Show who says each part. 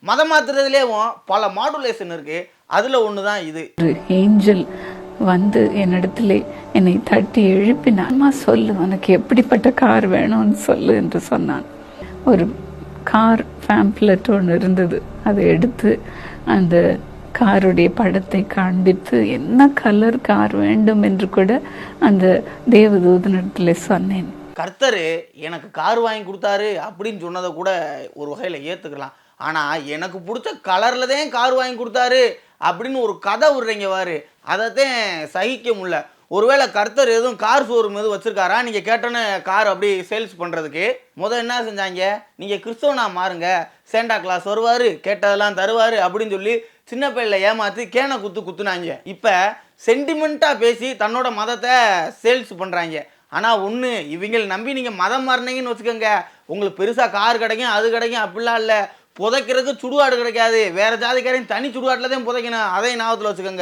Speaker 1: மதம் மாத்துறதுலேயும் பல மாடுலேஷன் இருக்கு. அதில் ஒன்று தான் இது.
Speaker 2: ஒரு ஏஞ்சல் வந்து என்னிடத்திலே என்னை தட்டி எழுப்பினான். அம்மா சொல்லு, உனக்கு எப்படிப்பட்ட கார் வேணும்னு சொல்லு என்று சொன்னான். ஒரு கார் பேம்ப்லெட் ஒன்று இருந்தது. அதை எடுத்து அந்த காருடைய படத்தை காண்பித்து என்ன கலர் கார் வேண்டும் என்று கூட அந்த தேவதூதனிடத்தில் சொன்னேன்.
Speaker 1: கர்த்தர் எனக்கு கார் வாங்கி கொடுத்தாரு அப்படின்னு சொன்னதை கூட ஒரு வகையில் ஏற்றுக்கலாம். ஆனால் எனக்கு பிடிச்ச கலரில் தான் கார் வாங்கி கொடுத்தாரு அப்படின்னு ஒரு கதை விடுறீங்க வாரு, அதைத்தான் சகிக்க முடியல. ஒருவேளை கர்த்தர் எதுவும் கார் ஷோரூம் எதுவும் வச்சுருக்காரா? நீங்கள் கேட்டோன்னே கார் அப்படி சேல்ஸ் பண்ணுறதுக்கு என்ன செஞ்சாங்க, நீங்கள் கிறிஸ்தவனா மாறுங்க, சேண்டா கிளாஸ் வருவார், கேட்டதெல்லாம் தருவார் அப்படின்னு சொல்லி சின்ன பிள்ளைல ஏமாற்றி கேனை குத்துனாங்க. இப்போ சென்டிமெண்ட்டாக பேசி தன்னோட மதத்தை சேல்ஸ் பண்ணுறாங்க. ஆனால் ஒன்று, இவங்களை நம்பி நீங்கள் மதம் மாறினீங்கன்னு வச்சுக்கோங்க, உங்களுக்கு பெருசாக கார் கிடைக்கும், அது கிடைக்கும், அப்படிலாம் இல்லை. புதைக்கிறதுக்கு சுடுகாடு கிடைக்காது, வேறு ஜாதிக்காரையும் தனி சுடுகாட்டில் தான் புதைக்கணும். அதையும் ஞாபகத்தில் வச்சுக்கோங்க.